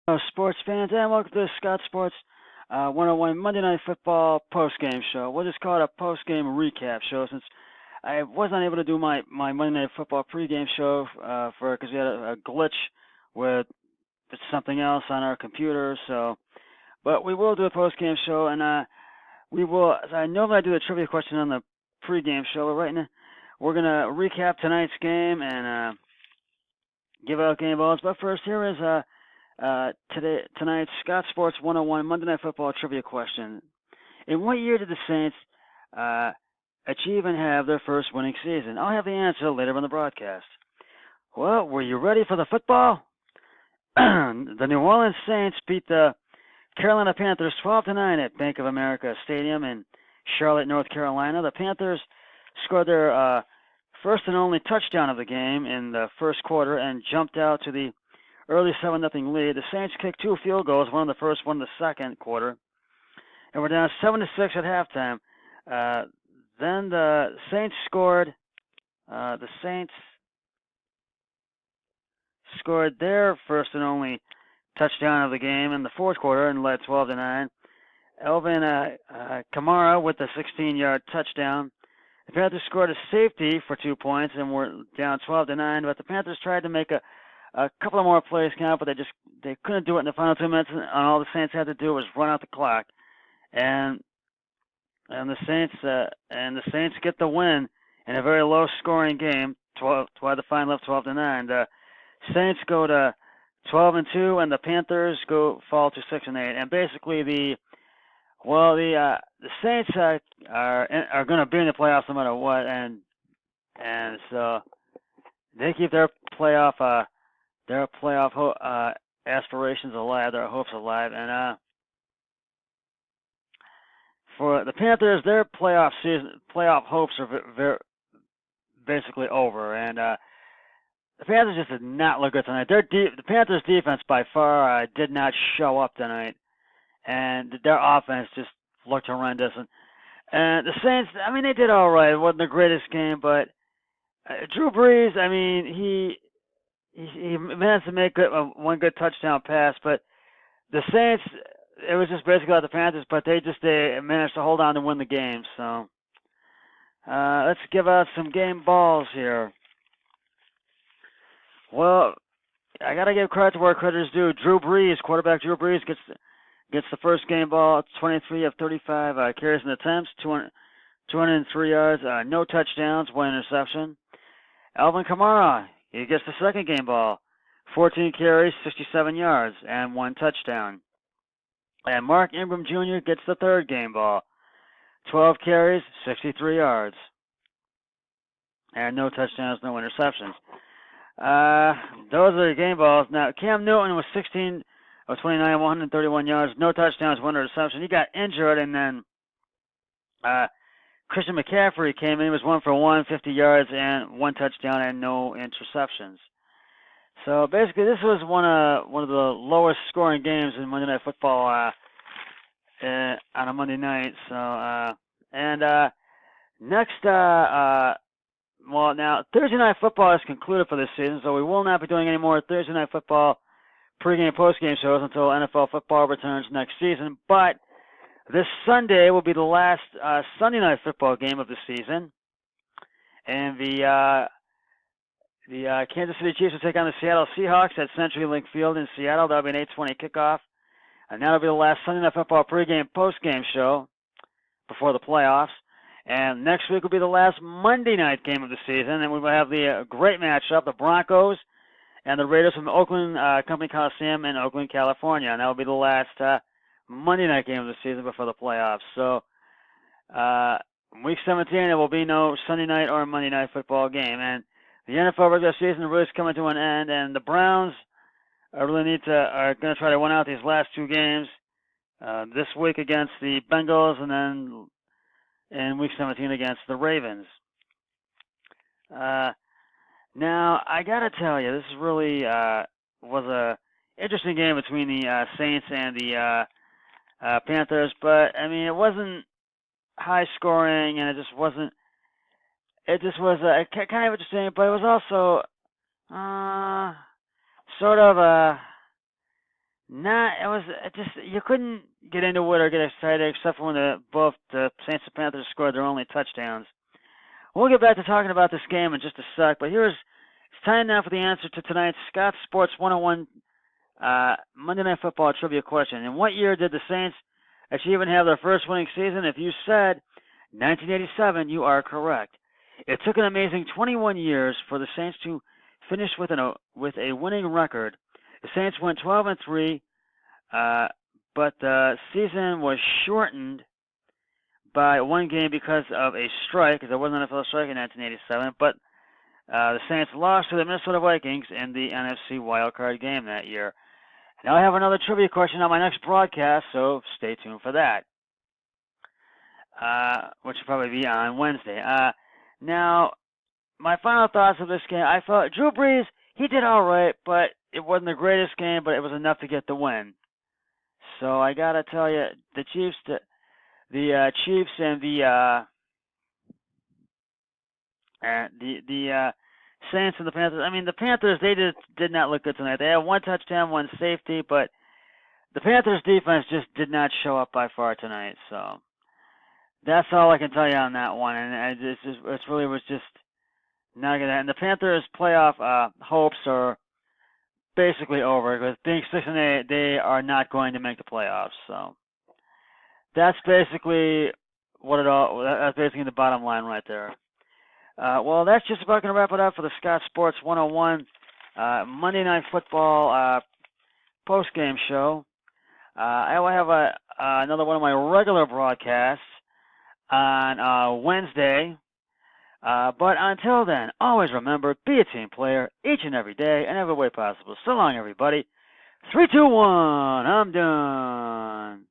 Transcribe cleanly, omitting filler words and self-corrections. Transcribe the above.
Sports fans, and welcome to the Scott Sports 101 Monday Night Football post-game show. We'll just call it a post-game recap show since I was not able to do my Monday Night Football pregame show because we had a glitch with something else on our computer. But we will do a post-game show, and we will. I normally do the trivia question on the pregame show, but right now we're gonna recap tonight's game and give out game balls. But first, here is tonight's Scott Sports 101 Monday Night Football trivia question. In what year did the Saints achieve and have their first winning season? I'll have the answer later on the broadcast. Well, were you ready for the football? The New Orleans Saints beat the Carolina Panthers 12-9 at Bank of America Stadium in Charlotte, North Carolina. The Panthers scored their first and only touchdown of the game in the first quarter and jumped out to the early 7-0 lead. The Saints kicked 2 field goals, one in the first, one in the second quarter, and were down 7-6 at halftime. Then the Saints scored. The Saints scored their first and only touchdown of the game in the fourth quarter and led 12-9. Alvin Kamara with a 16-yard touchdown. The Panthers scored a safety for 2 points and were down 12-9. But the Panthers tried to make a couple of more plays count, but they couldn't do it in the final 2 minutes. And all the Saints had to do was run out the clock, and the Saints get the win in a very low-scoring game. 12 to the final left 12-9. The Saints go to 12-2, and the Panthers fall to 6-8. And basically, the Saints are going to be in the playoffs no matter what, and so they keep their playoff aspirations alive, their hopes alive, and for the Panthers, their playoff hopes are basically over, and the Panthers just did not look good tonight. The Panthers' defense by far did not show up tonight, and their offense just looked horrendous. And the Saints, I mean, they did all right. It wasn't the greatest game, but Drew Brees, I mean, he managed to make one good touchdown pass, but the Saints, it was just basically like the Panthers, but they managed to hold on to win the game. So let's give out some game balls here. Well, I gotta give credit to where credit is due. Quarterback Drew Brees gets the first game ball, 23 of 35 carries and attempts, 203 yards, no touchdowns, 1 interception. Alvin Kamara, he gets the second game ball, 14 carries, 67 yards, and 1 touchdown. And Mark Ingram Jr. gets the third game ball, 12 carries, 63 yards, and no touchdowns, no interceptions. Those are the game balls. Now, Cam Newton was 16 of 29, 131 yards, no touchdowns, 1 interception. He got injured, and then Christian McCaffrey came in. He was 1 for 1, 50 yards, and 1 touchdown, and no interceptions. So basically, this was one of the lowest scoring games in Monday Night Football on a Monday night. So next, now Thursday Night Football is concluded for this season, so we will not be doing any more Thursday Night Football pregame, postgame shows until NFL football returns next season. But this Sunday will be the last Sunday Night Football game of the season, and the Kansas City Chiefs will take on the Seattle Seahawks at CenturyLink Field in Seattle. That'll be an 8:20 kickoff. And that'll be the last Sunday Night Football pregame, postgame show before the playoffs. And next week will be the last Monday night game of the season. And we will have the great matchup, the Broncos and the Raiders from Oakland Company Coliseum in Oakland, California. And that will be the last Monday night game of the season before the playoffs. So week 17, there will be no Sunday night or Monday night football game. And the NFL regular season really is coming to an end, and the Browns are going to try to win out these last 2 games this week against the Bengals, and then in week 17 against the Ravens. Now I gotta tell you, this really was a interesting game between the Saints and the Panthers, but I mean, it wasn't high scoring, and it just was kind of interesting, but it was also sort of It was just you couldn't get into it or get excited except for when both the Saints and Panthers scored their only touchdowns. We'll get back to talking about this game in just a sec, but it's time now for the answer to tonight's Scott Sports 101 Monday Night Football trivia question. In what year did the Saints achieve and have their first winning season? If you said 1987, you are correct. It took an amazing 21 years for the Saints to finish with a winning record. The Saints went 12-3, but the season was shortened by one game because of a strike, because there was an NFL strike in 1987. But the Saints lost to the Minnesota Vikings in the NFC wildcard game that year. Now I have another trivia question on my next broadcast, so stay tuned for that, which will probably be on Wednesday. Now, my final thoughts of this game, I thought Drew Brees, he did all right, but it wasn't the greatest game, but it was enough to get the win. So I got to tell you, the Chiefs and the Saints and the Panthers. I mean, the Panthers, they did not look good tonight. They had one touchdown, one safety, but the Panthers defense just did not show up by far tonight. So that's all I can tell you on that one. And it really was just not good. And the Panthers' playoff hopes are basically over because being 6-8, they are not going to make the playoffs. So that's basically that's basically the bottom line right there. Well, that's just about going to wrap it up for the Scott Sports 101 Monday Night Football post-game show. I will have another one of my regular broadcasts on Wednesday. But until then, always remember, be a team player each and every day and every way possible. So long, everybody. 3, 2, 1, I'm done.